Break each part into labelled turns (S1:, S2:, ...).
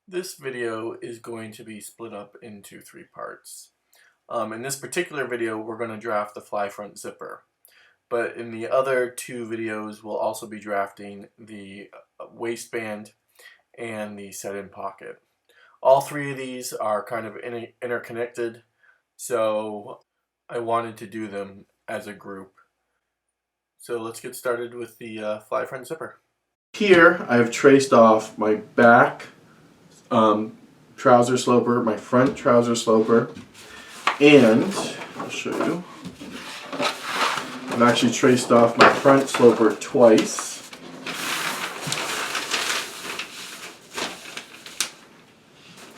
S1: This video is going to be split up into three parts. In this particular video, we're going to draft the fly front zipper. But in the other two videos, we'll also be drafting the waistband and the set-in pocket. All three of these are kind of interconnected, so I wanted to do them as a group. So let's get started with the fly front zipper. Here, I've traced off my back trouser sloper, my front trouser sloper, and I'll show you. I've actually traced off my front sloper twice.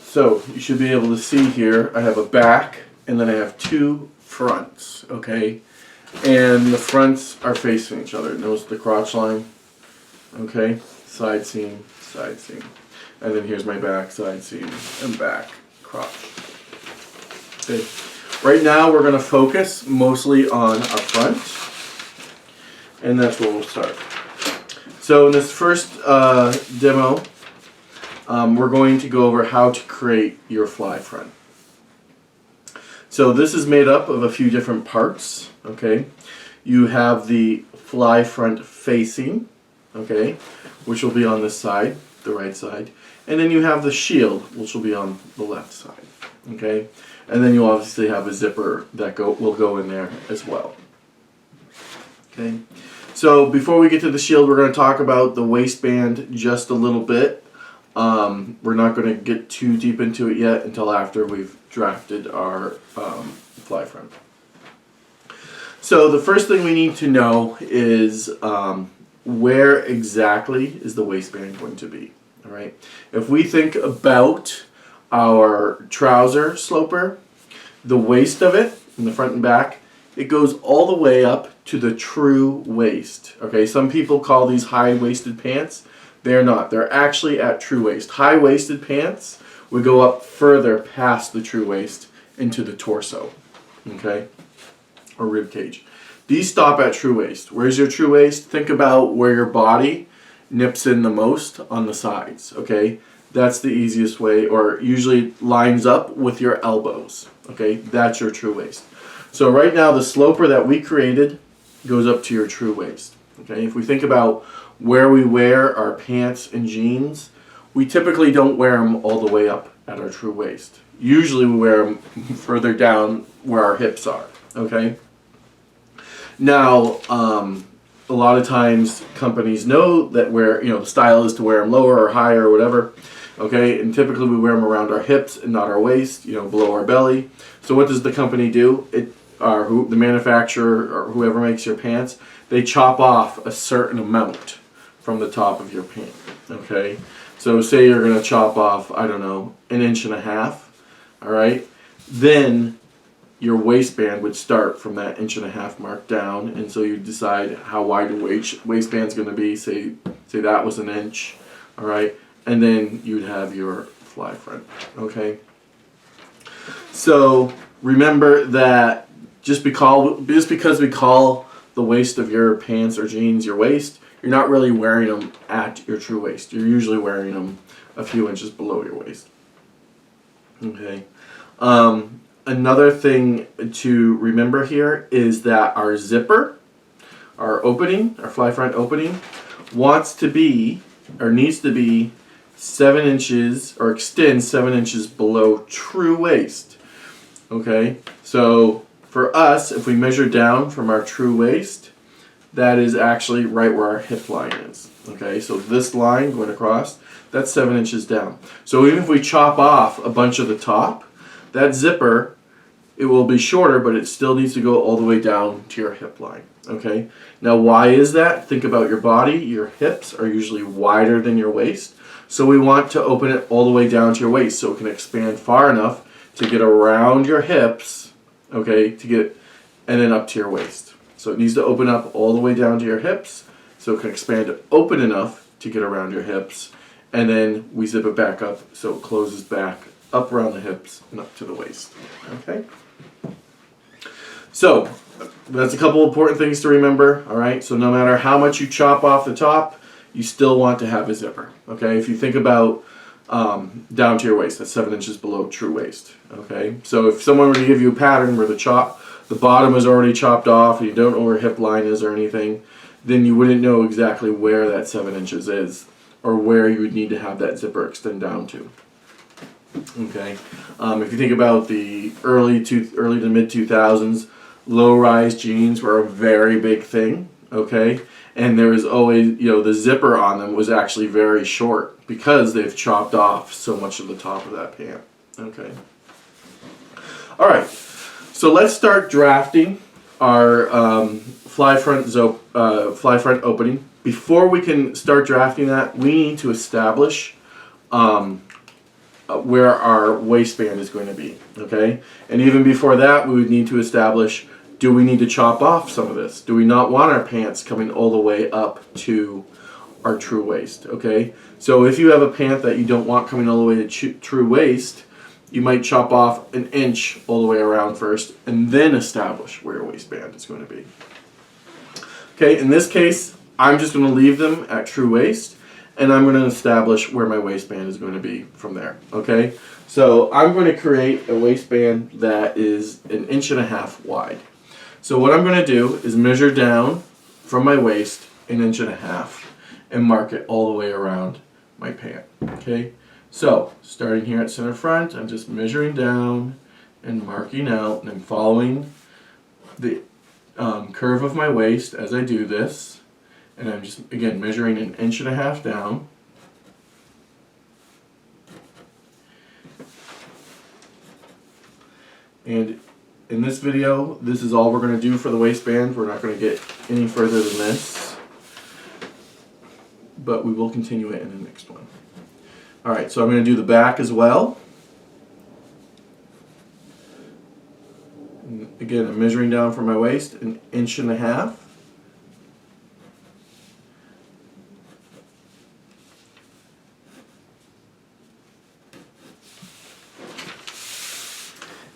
S1: So you should be able to see here, I have a back and then I have two fronts, okay? And the fronts are facing each other. Notice the crotch line, okay? Side seam, side seam. And then here's my back, side seam, and back crotch. Okay. Right now we're going to focus mostly on our front, and that's where we'll start. So in this first demo, we're going to go over how to create your fly front. So this is made up of a few different parts. Okay, you have the fly front facing, okay, which will be on this side, the right side. And then you have the shield, which will be on the left side, okay? And then you obviously have a zipper that will go in there as well, okay? So before we get to the shield, we're going to talk about the waistband just a little bit. We're not going to get too deep into it yet until after we've drafted our fly front. So the first thing we need to know is where exactly is the waistband going to be. All right. If we think about our trouser sloper, the waist of it, in the front and back, it goes all the way up to the true waist. Okay, some people call these high-waisted pants. They're not. They're actually at true waist. High-waisted pants would go up further past the true waist into the torso, okay, or rib cage. These stop at true waist. Where's your true waist? Think about where your body nips in the most on the sides, okay? That's the easiest way, or usually lines up with your elbows, okay? That's your true waist. So right now the sloper that we created goes up to your true waist, okay? If we think about where we wear our pants and jeans, we typically don't wear them all the way up at our true waist. Usually we wear them further down where our hips are, okay? Now, a lot of times companies know that the style is to wear them lower or higher or whatever, okay? And typically we wear them around our hips and not our waist, below our belly. So what does the company do? The manufacturer or whoever makes your pants, they chop off a certain amount from the top of your pant, okay? So say you're going to chop off, I don't know, 1.5 inches, all right? Then your waistband would start from that 1.5 inch mark down, and so you decide how wide your waistband's going to be. Say that was 1 inch, all right, and then you'd have your fly front. Okay. So remember that just because we call the waist of your pants or jeans your waist, you're not really wearing them at your true waist. You're usually wearing them a few inches below your waist. Okay. Another thing to remember here is that our zipper, our fly front opening, needs to be 7 inches, or extend 7 inches below true waist. Okay, so for us, if we measure down from our true waist, that is actually right where our hip line is. Okay, so this line going across, that's 7 inches down. So even if we chop off a bunch of the top, that zipper, it will be shorter, but it still needs to go all the way down to your hip line, okay? Now, why is that? Think about your body. Your hips are usually wider than your waist, so we want to open it all the way down to your waist so it can expand far enough to get around your hips, okay, and then up to your waist. So it needs to open up all the way down to your hips so it can expand open enough to get around your hips, and then we zip it back up so it closes back up around the hips and up to the waist, okay? So that's a couple important things to remember, all right? So no matter how much you chop off the top, you still want to have a zipper, okay? If you think about down to your waist. That's 7 inches below true waist. Okay, so if someone were to give you a pattern where the bottom is already chopped off and you don't know where hip line is or anything, then you wouldn't know exactly where that 7 inches is or where you would need to have that zipper extend down to. Okay, if you think about the early to mid 2000s, low-rise jeans were a very big thing. Okay, and there was always, the zipper on them was actually very short because they've chopped off so much of the top of that pant. Okay. All right, so let's start drafting our fly front opening. Before we can start drafting that, we need to establish where our waistband is going to be. Okay, and even before that, we would need to establish, do we need to chop off some of this? Do we not want our pants coming all the way up to our true waist? Okay, so if you have a pant that you don't want coming all the way to true waist, you might chop off an inch all the way around first and then establish where your waistband is going to be. Okay, in this case, I'm just going to leave them at true waist and I'm going to establish where my waistband is going to be from there. Okay, so I'm going to create a waistband that is 1.5 inches wide. So what I'm going to do is measure down from my waist 1.5 inches and mark it all the way around my pant. Okay, so starting here at center front, I'm just measuring down and marking out, and I'm following the curve of my waist as I do this, and I'm just again measuring 1.5 inches down. And in this video, this is all we're going to do for the waistband. We're not going to get any further than this, but we will continue it in the next one. Alright, so I'm going to do the back as well. And again, I'm measuring down from my waist 1.5 inches.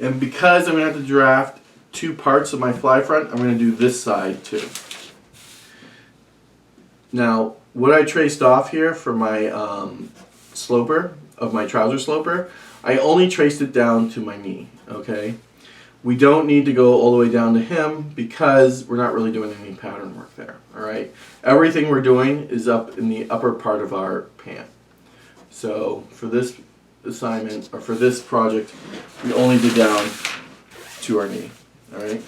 S1: And because I'm going to have to draft 2 parts of my fly front, I'm going to do this side too. Now, what I traced off here for my sloper, of my trouser sloper, I only traced it down to my knee, okay? We don't need to go all the way down to him because we're not really doing any pattern work there, all right? Everything we're doing is up in the upper part of our pant. So for this assignment, or for this project, we only did down to our knee, all right?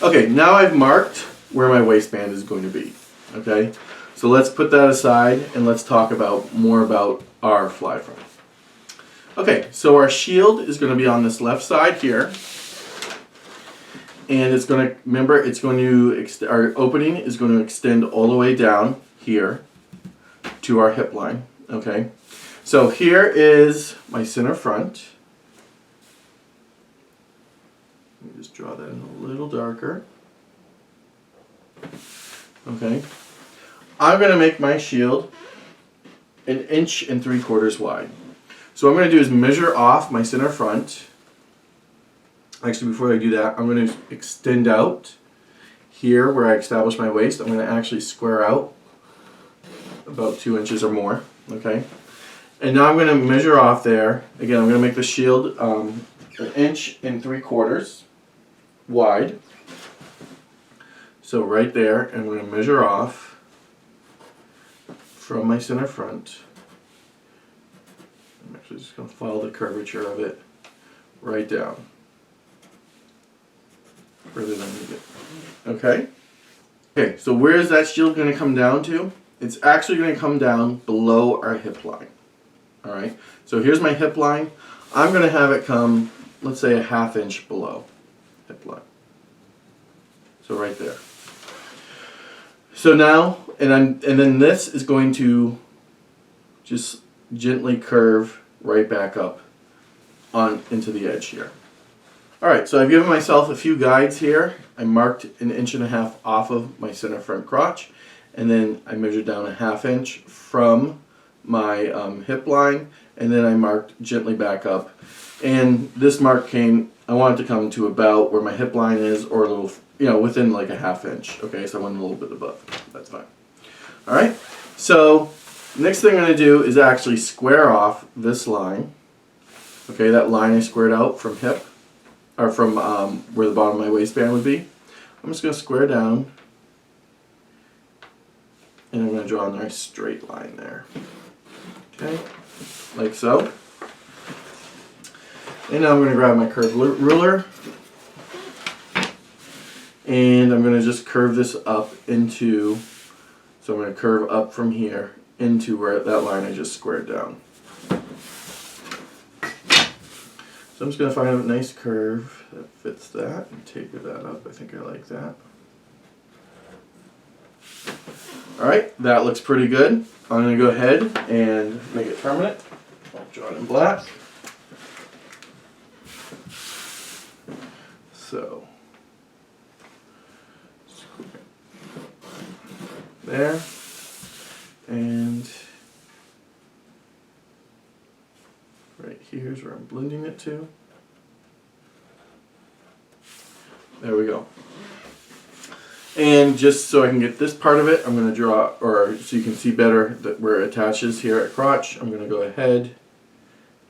S1: Okay, now I've marked where my waistband is going to be, okay? So let's put that aside and let's talk more about our fly front. Okay, so our shield is going to be on this left side here, and it's going to, remember, it's going to, our opening is going to extend all the way down here to our hip line, okay? So here is my center front. Let me just draw that in a little darker. Okay. I'm going to make my shield 1 3/4 inches wide. So what I'm going to do is measure off my center front. Actually, before I do that, I'm going to extend out here where I establish my waist. I'm going to actually square out about 2 inches or more. Okay. And now I'm going to measure off there. Again, I'm going to make the shield 1 3/4 inches wide. So right there, and I'm going to measure off from my center front. I'm actually just going to follow the curvature of it right down, further than needed. Okay? Okay, so where is that shield going to come down to? It's actually going to come down below our hip line. Alright, so here's my hip line. I'm going to have it come, let's say, 1/2 inch below hip line. So right there. So now, and then this is going to just gently curve right back up on into the edge here. Alright, so I've given myself a few guides here. I marked 1.5 inches off of my center front crotch, and then I measured down 1/2 inch from my hip line, and then I marked gently back up. And this mark came, I want it to come to about where my hip line is, or a little, within like 1/2 inch. Okay, so I went a little bit above. That's fine. Alright, so Next thing I'm going to do is actually square off this line. Okay, that line I squared out from hip, or from where the bottom of my waistband would be. I'm just going to square down, and I'm going to draw a nice straight line there. Okay, like so. And now I'm going to grab my curved ruler, and I'm going to just curve this up into, so I'm going to curve up from here into where that line I just squared down. So I'm just going to find a nice curve that fits that and taper that up. I think I like that. Alright, that looks pretty good. I'm going to go ahead and make it permanent. I'll draw it in black. So, there, and right here is where I'm blending it to. There we go. And just so I can get this part of it, I'm going to draw, or so you can see better that where it attaches here at crotch, I'm going to go ahead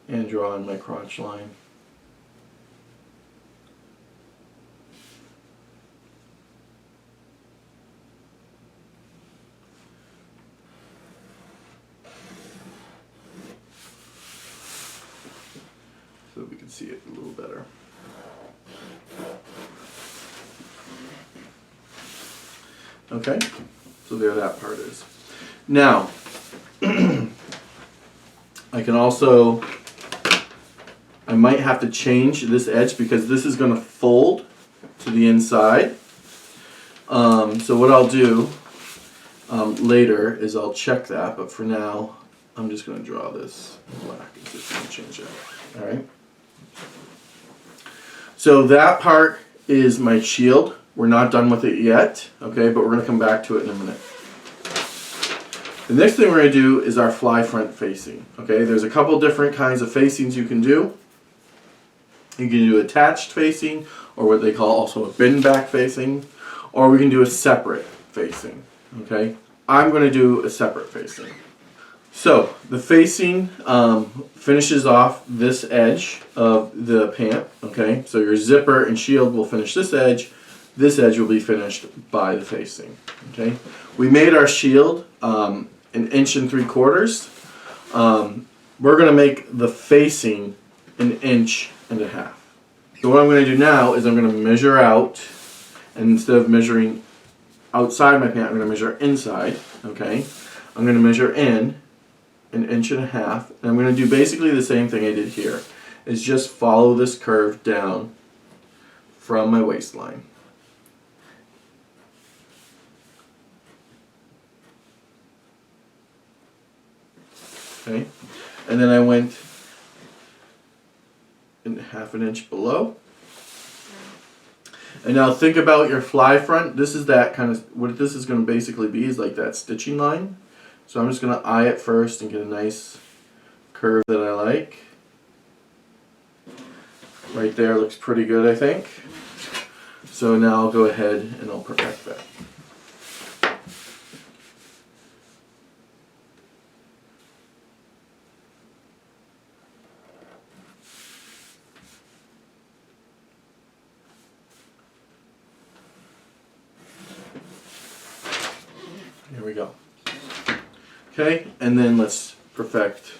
S1: and draw in my crotch line. So we can see it a little better. Okay, so there that part is. Now, I can also, I might have to change this edge because this is going to fold to the inside. So what I'll do later is I'll check that, but for now, I'm just going to draw this in black. It's just going to change that. All right. So that part is my shield. We're not done with it yet, okay, but we're going to come back to it in a minute. The next thing we're going to do is our fly front facing. Okay, there's a couple different kinds of facings you can do. You can do attached facing, or what they call also a bend back facing, or we can do a separate facing. Okay, I'm going to do a separate facing. So the facing finishes off this edge of the pant. Okay, so your zipper and shield will finish this edge. This edge will be finished by the facing. Okay, we made our shield 1 3/4 inches. We're going to make the facing 1.5 inches. So what I'm going to do now is I'm going to measure out, and instead of measuring outside my pant, I'm going to measure inside. Okay, I'm going to measure in 1.5 inches, and I'm going to do basically the same thing I did here. Is just follow this curve down from my waistline. Okay, and then I went 1/2 inch below. And now think about your fly front. This is that kind of, what this is going to basically be is like that stitching line. So I'm just going to eye it first and get a nice curve that I like. Right there looks pretty good, I think. So now I'll go ahead and I'll perfect that. Here we go. Okay, and then let's perfect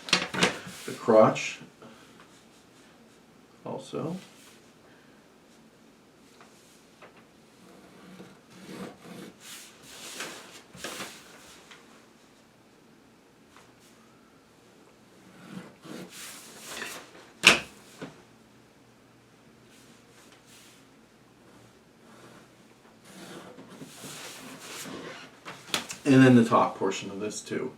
S1: the crotch also. And then the top portion of this too,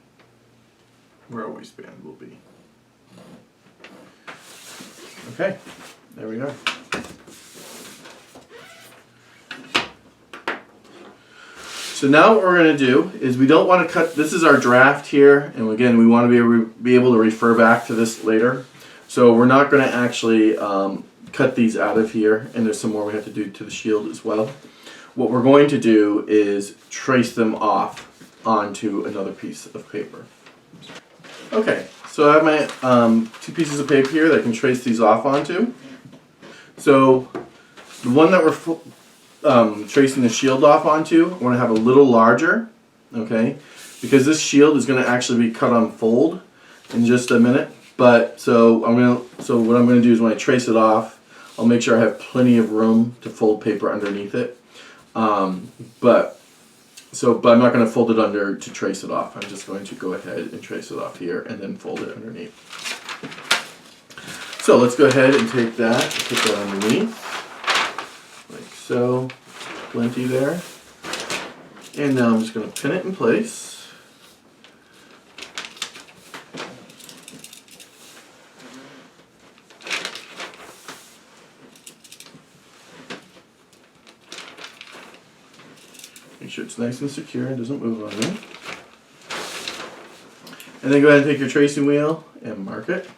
S1: where our waistband will be. Okay, there we are. So now what we're going to do is we don't want to cut, this is our draft here, and again we want to be able to refer back to this later. So we're not going to actually cut these out of here, and there's some more we have to do to the shield as well. What we're going to do is trace them off onto another piece of paper. Okay, so I have my 2 pieces of paper here that I can trace these off onto. So the one that we're tracing the shield off onto, I want to have a little larger, okay? Because this shield is going to actually be cut on fold in just a minute. But so what I'm going to do is when I trace it off, I'll make sure I have plenty of room to fold paper underneath it. But I'm not going to fold it under to trace it off. I'm just going to go ahead and trace it off here and then fold it underneath. So let's go ahead and take that, put that underneath, like so, plenty there. And now I'm just going to pin it in place. Make sure it's nice and secure and doesn't move on me. And then go ahead and take your tracing wheel and mark it.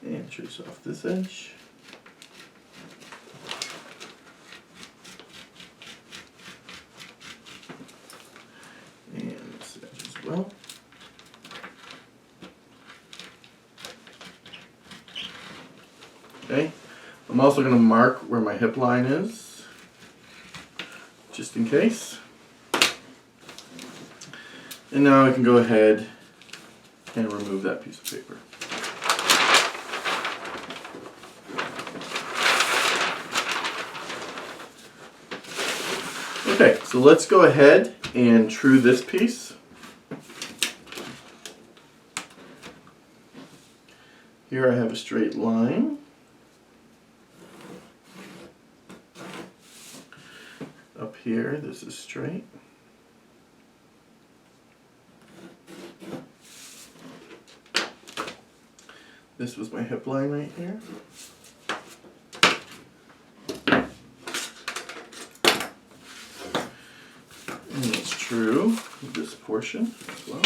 S1: And trace off this edge. And this edge as well. Okay, I'm also going to mark where my hip line is, just in case. And now I can go ahead and remove that piece of paper. Okay, so let's go ahead and true this piece. Here I have a straight line. Up here, this is straight. This was my hip line right here. And it's true of this portion as well.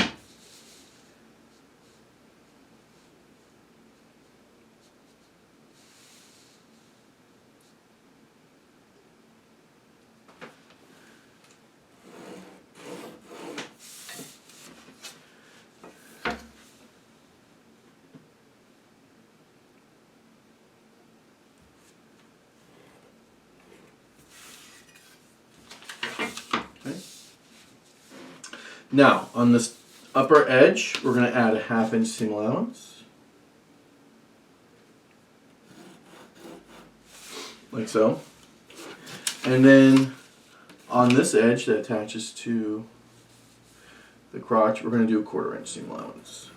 S1: Now, on this upper edge, we're going to add a 1/2 inch seam allowance. Like so. And then on this edge that attaches to the crotch, we're going to do a 1/4 inch seam allowance.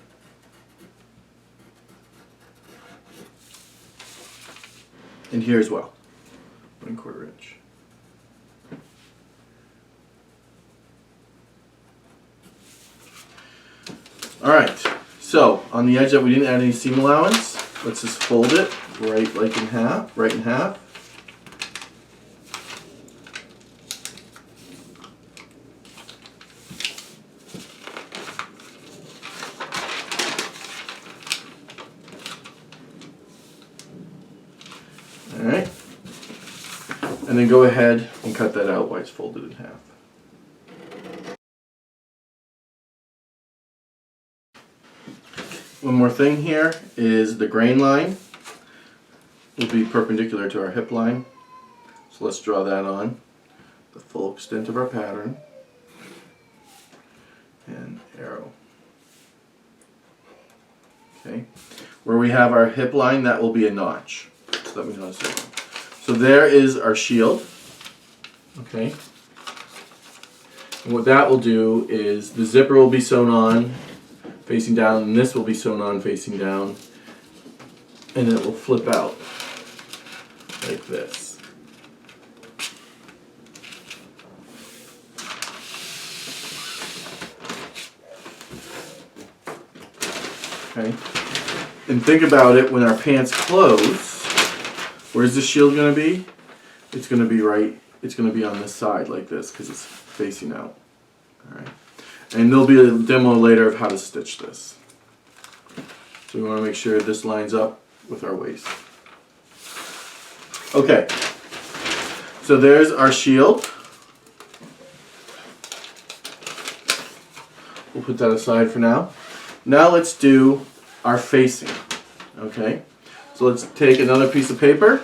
S1: And here as well, 1/4 inch. Alright, so on the edge that we didn't add any seam allowance, let's just fold it right in half. Alright, and then go ahead and cut that out while it's folded in half. One more thing here is the grain line will be perpendicular to our hip line. So let's draw that on the full extent of our pattern. And arrow. Okay. Where we have our hip line, that will be a notch. So that we know it's on. So there is our shield. Okay. And what that will do is the zipper will be sewn on facing down, and this will be sewn on facing down, and it will flip out like this. Okay, and think about it, when our pants close, where's the shield going to be? It's going to be it's going to be on this side like this because it's facing out. All right. And there'll be a demo later of how to stitch this. So we want to make sure this lines up with our waist. Okay, So there's our shield. We'll put that aside for now. Now let's do our facing. Okay, so let's take another piece of paper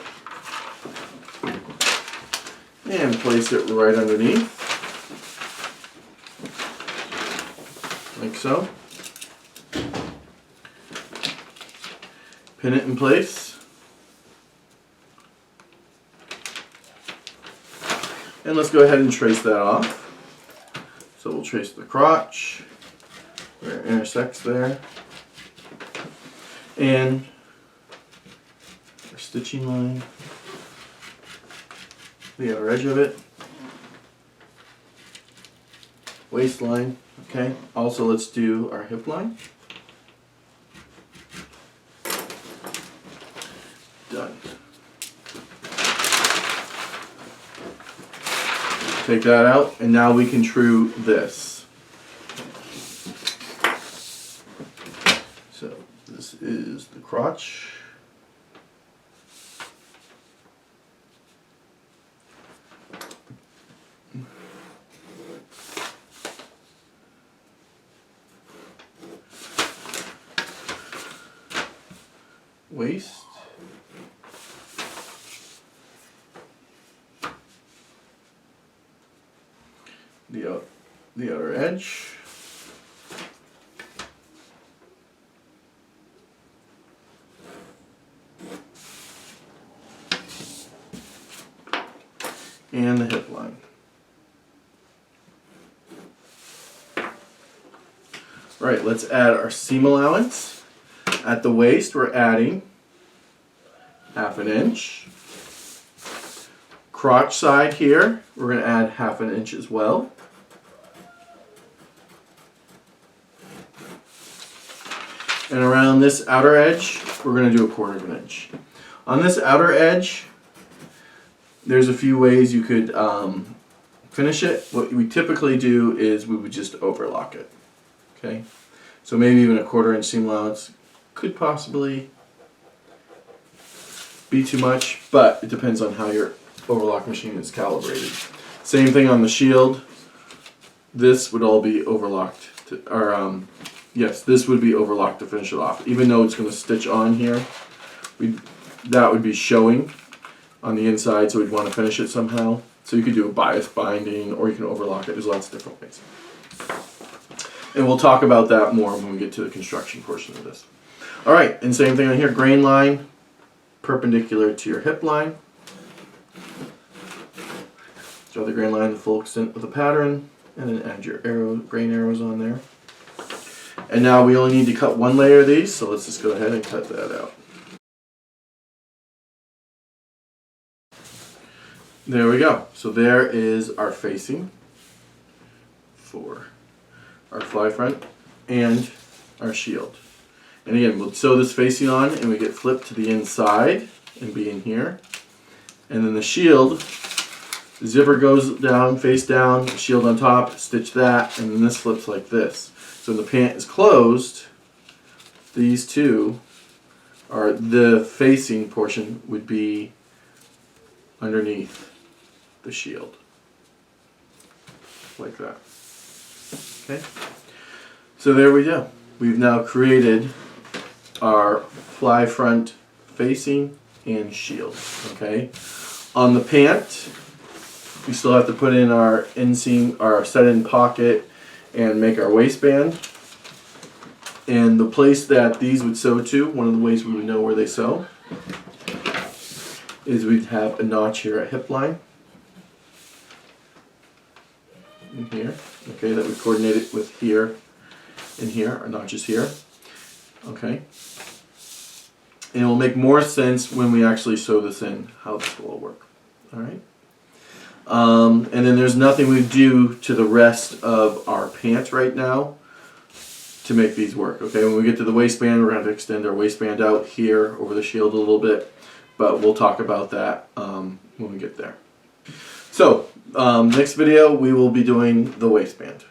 S1: and place it right underneath, like so. Pin it in place. And let's go ahead and trace that off. So we'll trace the crotch, where it intersects there, and our stitching line, the outer edge of it, waistline, okay. Also let's do our hip line. Done. Take that out, and now we can true this. So this is the crotch. Waist. The outer edge. And the hip line. Right, let's add our seam allowance. At the waist, we're adding 1/2 inch. Crotch side here, we're going to add 1/2 inch as well. And around this outer edge, we're going to do 1/4 inch. On this outer edge, there's a few ways you could finish it. What we typically do is we would just overlock it. Okay, so maybe even 1/4 inch seam allowance could possibly be too much, but it depends on how your overlock machine is calibrated. Same thing on the shield. This would all be overlocked, yes, this would be overlocked to finish it off. Even though it's going to stitch on here, that would be showing on the inside, so we'd want to finish it somehow. So you could do a bias binding, or you can overlock it. There's lots of different ways. And we'll talk about that more when we get to the construction portion of this. Alright, and same thing on here, grain line, perpendicular to your hip line. Draw the grain line the full extent of the pattern, and then add your grain arrows on there. And now we only need to cut one layer of these, so let's just go ahead and cut that out. There we go. So there is our facing for our fly front and our shield. And again, we'll sew this facing on, and we get flipped to the inside and be in here. And then the shield, the zipper goes down, face down, shield on top, stitch that, and then this flips like this. So when the pant is closed, these two are the facing portion would be underneath the shield, like that. Okay, so there we go. We've now created our fly front facing and shield. Okay, on the pant, we still have to put in our inseam, our set-in pocket, and make our waistband. And the place that these would sew to, one of the ways we would know where they sew, is we'd have a notch here at hip line. In here, okay, that we coordinate it with here and here, our notches here. Okay. And it will make more sense when we actually sew this in, how this will all work. Alright. And then there's nothing we do to the rest of our pant right now to make these work. Okay, when we get to the waistband, we're going to extend our waistband out here over the shield a little bit, but we'll talk about that when we get there. So, next video we will be doing the waistband.